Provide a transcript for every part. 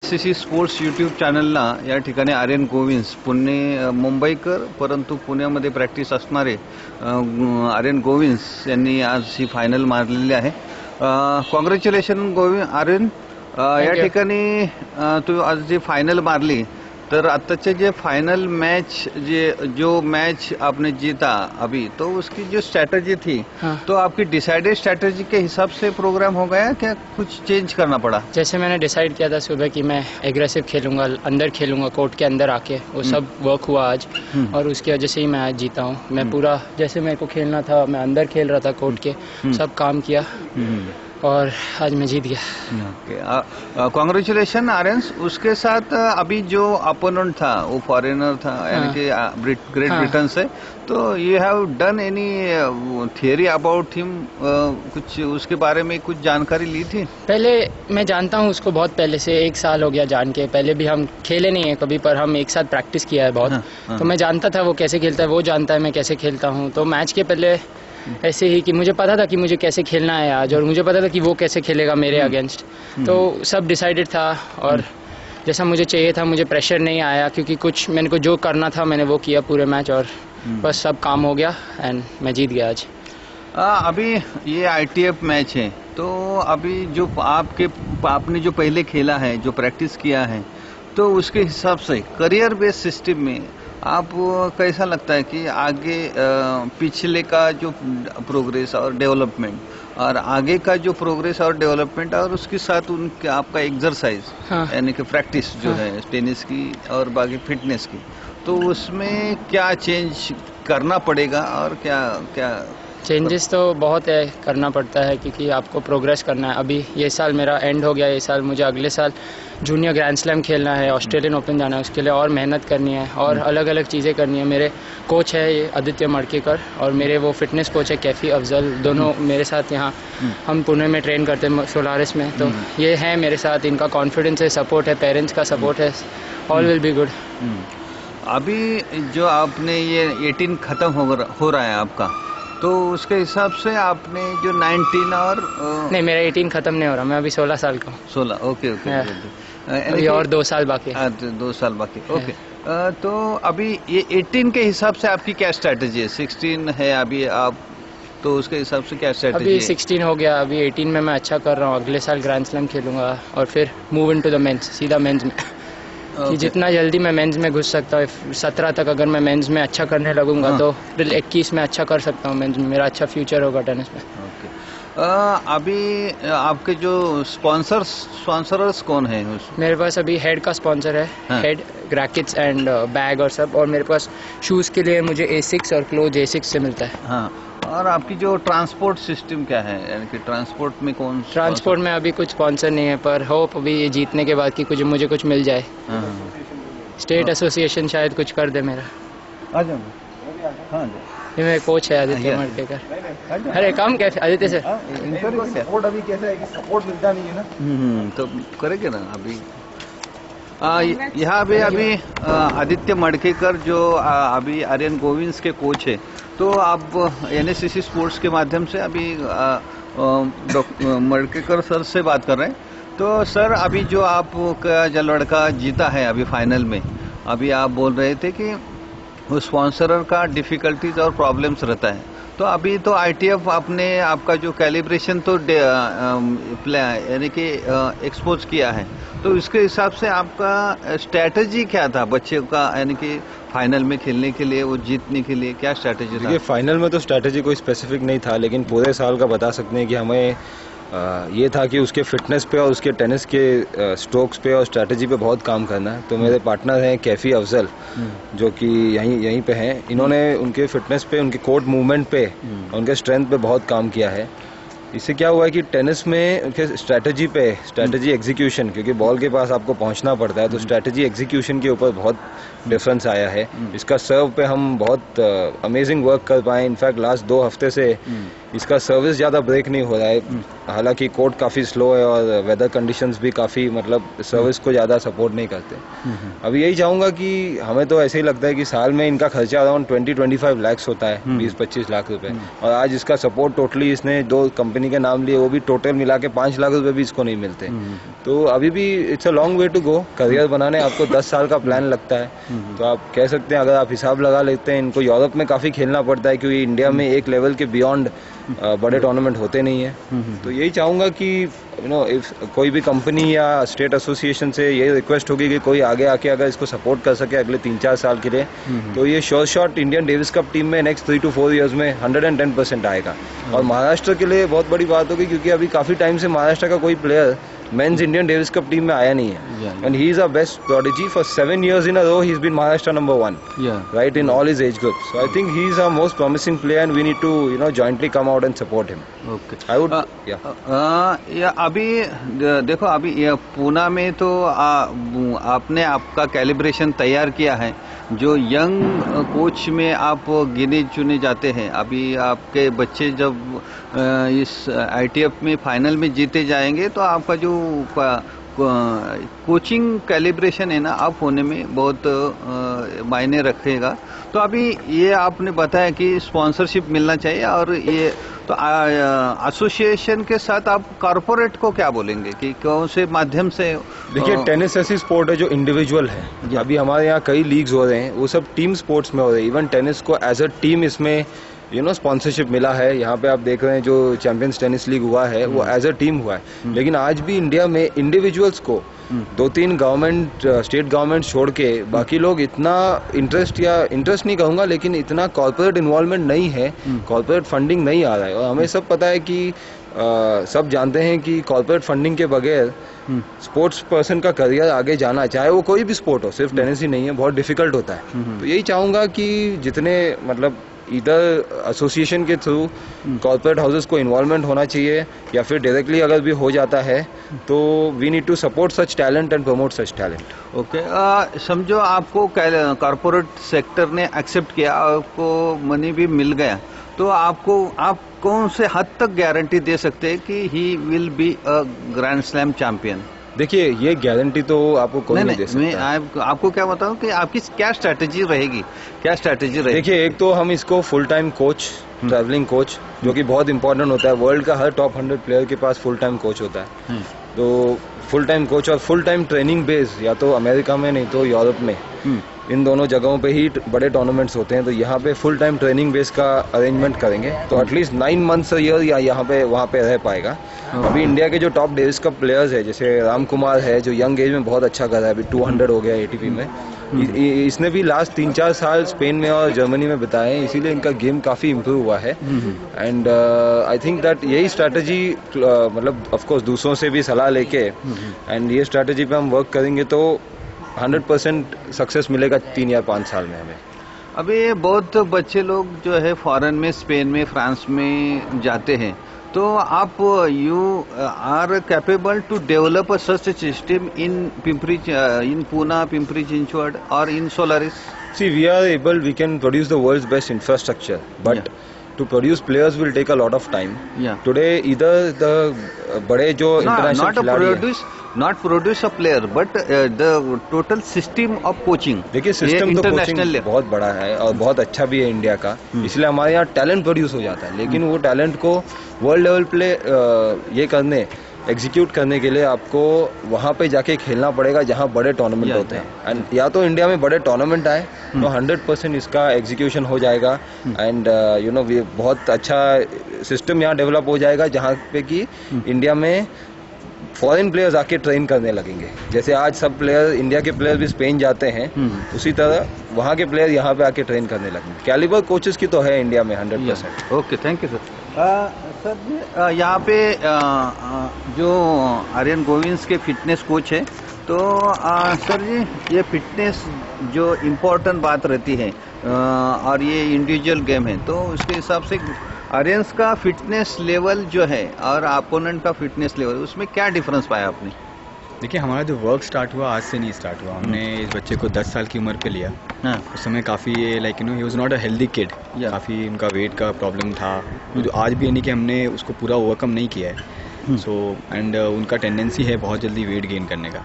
NSCC sports YouTube चॅनलला या ठिकाणी आर्यन गोविंस मुंबईकर परंतु पुण्यामध्ये प्रॅक्टिस असणारे आर्यन गोविंस यांनी आज ही फायनल मारलेली आहे. कॉंग्रॅच्युलेशन आर्यन. या ठिकाणी तू आज जी फायनल मारली तर आताचे जे फाइनल मैच जो मैच आपने जीता अभी तो उसकी जो स्ट्रैटेजी थी तो आपकी डिसाइडेड स्ट्रैटेजी के हिसाब से प्रोग्राम हो गया क्या कुछ चेंज करना पड़ा? जैसे मैंने डिसाइड किया था सुबह कि मैं एग्रेसिव खेलूंगा, अंदर खेलूंगा, कोर्ट के अंदर आके वो सब वर्क हुआ आज और उसकी वजह से ही मैं आज जीता हूँ. मैं पूरा जैसे मेरे को खेलना था मैं अंदर खेल रहा था कोर्ट के, सब काम किया और आज मैं जीत गया. कॉन्ग्रेचुलेशन आर्यन. उसके साथ अभी जो अपोनेंट था वो फॉरेनर था यानी कि ग्रेट ब्रिटेन से, तो you have done any theory about him? कुछ उसके बारे में कुछ जानकारी ली थी? पहले मैं जानता हूँ उसको बहुत पहले से, 1 साल हो गया जान के. पहले भी हम खेले नहीं है कभी पर हम एक साथ प्रैक्टिस किया है बहुत. तो मैं जानता था वो कैसे खेलता है, वो जानता है मैं कैसे खेलता हूँ. तो मैच के पहले ऐसे ही कि मुझे पता था कि मुझे कैसे खेलना है आज और मुझे पता था कि वो कैसे खेलेगा मेरे अगेंस्ट. तो सब डिसाइडेड था और जैसा मुझे चाहिए था. मुझे प्रेशर नहीं आया क्योंकि कुछ मैंने को जो करना था मैंने वो किया पूरे मैच और बस सब काम हो गया एंड मैं जीत गया आज. अभी ये ITF मैच है तो अभी जो आपने जो पहले खेला है, जो प्रैक्टिस किया है, तो उसके हिसाब से करियर बेस्ड सिस्टम में आप कैसा लगता है कि आगे पिछले का जो प्रोग्रेस और डेवलपमेंट और आगे का जो प्रोग्रेस और डेवलपमेंट और उसके साथ उनके आपका एक्सरसाइज यानी कि प्रैक्टिस जो है टेनिस की और बाकी फिटनेस की, तो उसमें क्या चेंज करना पड़ेगा और क्या क्या चेंजेस तो बहुत है, करना पड़ता है क्योंकि आपको प्रोग्रेस करना है. अभी ये साल मेरा एंड हो गया. ये साल मुझे अगले साल जूनियर ग्रैंड स्लैम खेलना है, ऑस्ट्रेलियन ओपन जाना है, उसके लिए और मेहनत करनी है और अलग अलग चीज़ें करनी है. मेरे कोच है ये आदित्य मड़केकर और मेरे वो फिटनेस कोच है कैफ़ी अफजल, दोनों मेरे साथ यहाँ हम पुणे में ट्रेन करते हैं सोलारिस में. तो ये है मेरे साथ, इनका कॉन्फिडेंस है, सपोर्ट है, पेरेंट्स का सपोर्ट है, ऑल विल बी गुड. अभी जो आपने ये 18 खत्म हो रहा है आपका, तो उसके हिसाब से आपने जो 19 और नहीं मेरा 18 खत्म नहीं हो रहा, मैं अभी 16 साल का हूँ. 16 ओके. अभी और 2 साल बाकी. 2 साल बाकी ओके. तो अभी ये 18 के हिसाब से आपकी क्या स्ट्रैटेजी है? 16 है अभी आप, तो उसके हिसाब से क्या स्ट्रैटेजी है? अभी 16 हो गया, अभी 18 में मैं अच्छा कर रहा हूँ. अगले साल ग्रैंड स्लैम खेलूंगा और फिर move into the men's, सीधा मेंस में. कि जितना जल्दी मैं मेंस में घुस सकता हूँ 17 तक अगर मैं मेंस में अच्छा करने लगूंगा तो फिर 21 में अच्छा कर सकता हूँ मेंस में. मेरा अच्छा फ्यूचर होगा टेनिस में. अभी आपके जो स्पॉन्सर्स कौन है? मेरे पास अभी हेड का स्पॉन्सर है, हेड रैकेट्स एंड बैग और सब, और मेरे पास शूज़ के लिए मुझे A6 और क्लोज A6 से मिलता है. हाँ, और आपकी जो ट्रांसपोर्ट सिस्टम क्या है, यानी कि ट्रांसपोर्ट में कौन? ट्रांसपोर्ट में अभी कुछ स्पॉन्सर नहीं है पर होप अभी ये जीतने के बाद कि मुझे कुछ मिल जाए. स्टेट एसोसिएशन शायद कुछ कर दे मेरा. आ जाओ. हाँ, ये मेरे कोच है आदित्य मड़केकर. अरे काम कैसे आदित्य सर? सपोर्ट अभी कैसा है कि सपोर्ट मिलता नहीं है ना, तो करेंगे ना अभी. यहाँ पे अभी आदित्य मड़केकर जो अभी आर्यन गोविंस के कोच है, तो आप NSCC स्पोर्ट्स के माध्यम से अभी मड़केकर सर से बात कर रहे हैं. तो सर अभी जो आपका जो लड़का जीता है अभी फाइनल में, अभी आप बोल रहे थे कि वो स्पॉन्सरर का डिफिकल्टीज और प्रॉब्लम्स रहता है, तो अभी तो ITF आपने आपका जो कैलिब्रेशन तो यानी कि एक्सपोज किया है, तो इसके हिसाब से आपका स्ट्रैटेजी क्या था बच्चे का, यानी कि फाइनल में खेलने के लिए, वो जीतने के लिए क्या स्ट्रैटेजी था? फाइनल में तो स्ट्रैटेजी कोई स्पेसिफिक नहीं था, लेकिन पूरे साल का बता सकते हैं कि हमें ये था कि उसके फिटनेस पे और उसके टेनिस के स्ट्रोक्स पे और स्ट्रैटेजी पे बहुत काम करना है. तो मेरे पार्टनर हैं कैफ़ी अफजल जो कि यहीं पे हैं. इन्होंने उनके फिटनेस पे, उनके कोर्ट मूवमेंट पे, उनके स्ट्रेंथ पे बहुत काम किया है. इससे क्या हुआ है कि टेनिस में उनके स्ट्रैटेजी एग्जीक्यूशन, क्योंकि बॉल के पास आपको पहुंचना पड़ता है, तो स्ट्रैटेजी एग्जीक्यूशन के ऊपर बहुत डिफरेंस आया है. इसका सर्व पे हम बहुत अमेजिंग वर्क कर पाए. इनफैक्ट लास्ट 2 हफ्ते से इसका सर्विस ज़्यादा ब्रेक नहीं हो रहा है, हालांकि कोर्ट काफ़ी स्लो है और वेदर कंडीशंस भी काफ़ी मतलब सर्विस को ज़्यादा सपोर्ट नहीं करते। अभी यही चाहूँगा कि हमें तो ऐसे ही लगता है कि साल में इनका खर्चा अराउंड 20-25 लाख होता है, 20-25 लाख रुपए, और आज इसका सपोर्ट टोटली इसने 2 कंपनी के नाम लिए, वो भी टोटल मिला के 5 लाख रुपए भी इसको नहीं मिलते। तो अभी भी it's a long way to go. Career बनाने आपको 10 साल का प्लान लगता है, तो आप कह सकते हैं अगर आप हिसाब लगा लेते हैं, इनको यूरोप में काफ़ी खेलना पड़ता है क्योंकि इंडिया में एक लेवल के बियॉन्ड बड़े टूर्नामेंट होते नहीं है। तो यही चाहूँगा कि इफ कोई भी कंपनी या स्टेट एसोसिएशन से यही रिक्वेस्ट होगी कि कोई आगे आके अगर इसको सपोर्ट कर सके अगले 3-4 साल के लिए, तो ये sure shot Indian Davis Cup team में नेक्स्ट 3 to 4 ईयर्स में 110% आएगा। और महाराष्ट्र के लिए बहुत बड़ी बात होगी क्योंकि अभी काफ़ी टाइम से महाराष्ट्र का कोई player men's Indian Davis Cup team में आया नहीं है, and he is a best prodigy for 7 years in a row. He's been Maharashtra number 1, right, in all his age groups. So I think he is our most promising player, and we need to jointly come out and support him. Okay. I would अभी देखो, अभी पूना में तो आपने आपका calibration तैयार किया है, जो यंग कोच में आप गिने चुने जाते हैं। अभी आपके बच्चे जब इस ITF में फाइनल में जीते जाएंगे तो आपका जो कोचिंग कैलिब्रेशन है ना, आप होने में बहुत मायने रखेगा। तो अभी ये आपने बताया कि स्पॉन्सरशिप मिलना चाहिए, और ये तो एसोसिएशन के साथ आप कॉर्पोरेट को क्या बोलेंगे कि कौन से माध्यम से? देखिए, टेनिस ऐसी स्पोर्ट है जो इंडिविजुअल है। अभी हमारे यहाँ कई लीग्स हो रहे हैं, वो सब टीम स्पोर्ट्स में हो रहे हैं। इवन टेनिस को एज अ टीम इसमें स्पॉन्सरशिप मिला है। यहाँ पे आप देख रहे हैं जो चैंपियंस टेनिस लीग हुआ है वो एज अ टीम हुआ है। लेकिन आज भी इंडिया में इंडिविजुअल्स को 2-3 गवर्नमेंट, स्टेट गवर्नमेंट छोड़ के बाकी लोग इतना इंटरेस्ट नहीं कहूँगा, लेकिन इतना कॉर्पोरेट इन्वॉल्वमेंट नहीं है, कॉर्पोरेट फंडिंग नहीं आ रहा है। और हमें सब पता है कि सब जानते हैं कि कॉर्पोरेट फंडिंग के बगैर स्पोर्ट्स पर्सन का करियर आगे जाना, चाहे वो कोई भी स्पोर्ट हो, सिर्फ टेनिस ही नहीं है, बहुत डिफिकल्ट होता है। तो यही चाहूँगा कि जितने मतलब इधर एसोसिएशन के थ्रू कॉर्पोरेट हाउसेस को इन्वॉल्वमेंट होना चाहिए, या फिर डायरेक्टली अगर भी हो जाता है तो we need to support such talent and promote such talent. Okay, समझो आपको कॉर्पोरेट सेक्टर ने एक्सेप्ट किया, आपको मनी भी मिल गया, तो आप कौन से हद तक गारंटी दे सकते हैं कि he will be a grand slam champion? देखिए, ये गारंटी तो आपको कोई नहीं दे सकता। मैं आपको क्या बताऊं कि आपकी क्या स्ट्रैटेजी रहेगी, क्या स्ट्रैटेजी रहेगी? देखिए, एक तो हम इसको full time coach, travelling coach, जो कि बहुत इंपॉर्टेंट होता है। वर्ल्ड का हर टॉप 100 प्लेयर के पास फुल टाइम कोच होता है। तो फुल टाइम कोच और फुल टाइम ट्रेनिंग बेस, या तो अमेरिका में नहीं तो यूरोप में, इन दोनों जगहों पे ही बड़े टूर्नामेंट्स होते हैं। तो यहाँ पे फुल टाइम ट्रेनिंग बेस का अरेंजमेंट करेंगे, तो एटलीस्ट 9 months a year या यहाँ पे वहाँ पे रह पाएगा। अभी इंडिया के जो टॉप डेविस कप प्लेयर्स है, जैसे राम कुमार है जो यंग एज में बहुत अच्छा कर रहा है, अभी 200 हो गया ATP में। इसने भी लास्ट 3-4 साल स्पेन में और जर्मनी में बिताए हैं, इसीलिए इनका गेम काफ़ी इम्प्रूव हुआ है। एंड आई थिंक दैट यही स्ट्रैटेजी, मतलब ऑफकोर्स दूसरों से भी सलाह लेके एंड ये स्ट्रैटेजी पे हम वर्क करेंगे तो 100% सक्सेस मिलेगा 3 या 5 साल में हमें। अभी बहुत बच्चे लोग जो है फॉरेन में, स्पेन में, फ्रांस में जाते हैं, तो आप you are capable to develop a such system in Poona, Pimpri Chinchwad और in Solaris? See, we can produce the world's best infrastructure, but to produce players will take a lot of time. Today, either the बड़े जो international खिलाड़ी हैं, not produce a player, but the total system of coaching. देखिए, system तो coaching बहुत बड़ा है और बहुत अच्छा भी है इंडिया का, इसलिए हमारे यहाँ टैलेंट प्रोड्यूस हो जाता है। लेकिन वो टैलेंट को वर्ल्ड लेवल पे ये एग्जीक्यूट करने के लिए आपको वहाँ पे जाके खेलना पड़ेगा जहाँ बड़े टूर्नामेंट होते हैं। एंड या तो इंडिया में बड़े टूर्नामेंट आए तो 100% इसका एग्जीक्यूशन हो जाएगा, एंड बहुत अच्छा सिस्टम यहाँ डेवलप हो जाएगा जहाँ पे कि इंडिया में फॉरेन प्लेयर्स आके ट्रेन करने लगेंगे। जैसे आज सब प्लेयर, इंडिया के प्लेयर भी स्पेन जाते हैं, उसी तरह वहाँ के प्लेयर यहाँ पे आके ट्रेन करने लगेंगे। कैलिबर कोचेस की तो है इंडिया में 100%। Okay, thank you sir. Sir, यहाँ पे जो आर्यन गोविंस के फिटनेस कोच है, तो सर जी, ये फिटनेस जो इम्पोर्टेंट बात रहती है और ये इंडिविजुअल गेम है, तो उसके हिसाब से आर्यंस का फिटनेस लेवल जो है और अपोनेंट का फिटनेस लेवल, उसमें क्या डिफरेंस पाया आपने? देखिए हमारा जो वर्क स्टार्ट हुआ आज से नहीं स्टार्ट हुआ, हमने इस बच्चे को 10 साल की उम्र पे लिया। हाँ, उस समय काफ़ी like he was not a healthy kid, Yeah. काफ़ी उनका वेट का प्रॉब्लम था, जो आज भी यानी कि हमने उसको पूरा ओवरकम नहीं किया है। सो एंड उनका टेंडेंसी है बहुत जल्दी वेट गेन करने का।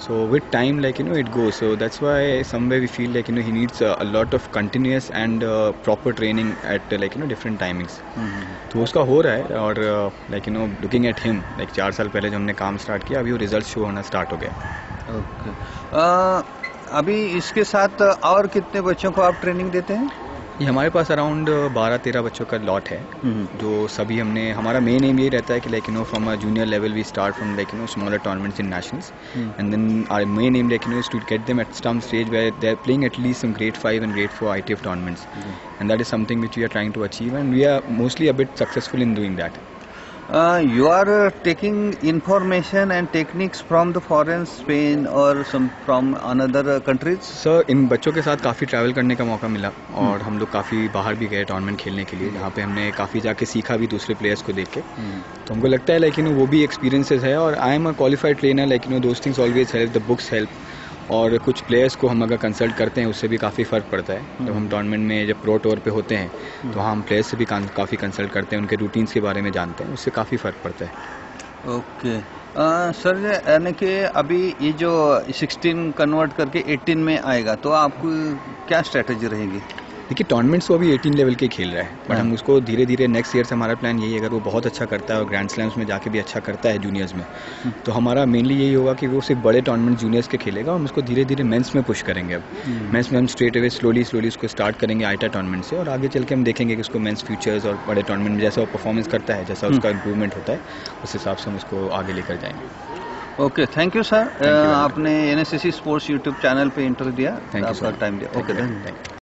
So with time like it goes, so that's why somewhere we feel like he needs a lot of continuous and proper training at like different timings. तो उसका हो रहा है और like looking at him, like 4 साल पहले जो हमने काम स्टार्ट किया अभी वो रिजल्ट शो होना स्टार्ट हो गया। ओके। अभी इसके साथ और कितने बच्चों को आप ट्रेनिंग देते हैं? ये हमारे पास अराउंड 12-13 बच्चों का लॉट है, जो सभी हमने, हमारा मेन एम ये रहता है कि like from a junior level we start from like smaller tournaments in nationals and then our main aim like is to get them at some stage where they are playing at least some grade 5 and grade 4 ITF tournaments, and that is something which we are trying to achieve, and we are mostly a bit successful in doing that. You are taking information and techniques from the foreign, Spain or some from another countries? Sir इन बच्चों के साथ काफ़ी travel करने का मौका मिला और हम लोग काफ़ी बाहर भी गए टूर्नामेंट खेलने के लिए, जहाँ पे हमने काफ़ी जाके सीखा भी दूसरे प्लेयर्स को देख के। तो हमको लगता है लाइक वो भी एक्सपीरियंसेस है, और I am a qualified trainer, like those things always help, the books help, और कुछ प्लेयर्स को हम अगर कंसल्ट करते हैं उससे भी काफ़ी फ़र्क पड़ता है। जब हम टूर्नामेंट में जब प्रो टूर पे होते हैं तो वहाँ हम प्लेयर्स से भी काफ़ी कंसल्ट करते हैं, उनके रूटीन्स के बारे में जानते हैं, उससे काफ़ी फ़र्क पड़ता है। ओके। सर यानी कि अभी ये जो 16 कन्वर्ट करके 18 में आएगा तो आपको क्या स्ट्रेटजी रहेगी? देखिए टूर्नामेंट्स तो अभी 18 लेवल के खेल रहा है, बट हम उसको धीरे धीरे नेक्स्ट ईयर से हमारा प्लान यही है, अगर वो बहुत अच्छा करता है और ग्रैंड स्लैम्स में जाके भी अच्छा करता है जूनियर्स में, तो हमारा मेनली यही होगा कि वो सिर्फ बड़े टूर्नामेंट जूनियर्स के खेलेगा, हम उसको धीरे धीरे मेंस में पुश करेंगे। अब मेंस में हम स्ट्रेट अवे स्लोली उसको स्टार्ट करेंगे आईटा टूर्नामेंट से, और आगे चल के हम देखेंगे कि उसको मेंस फ्यूचर्स और बड़े टूर्नामेंट में जैसा वो परफॉर्मेंस करता है, जैसा उसका इंप्रूवमेंट होता है, उस हिसाब से हम उसको आगे लेकर जाएंगे। Okay, thank you sir. आपने NSCC स्पोर्ट्स यूट्यूब चैनल पे इंटरव्यू दिया, थैंक यू आपका सर, टाइम दिया। ओके, धन्यवाद।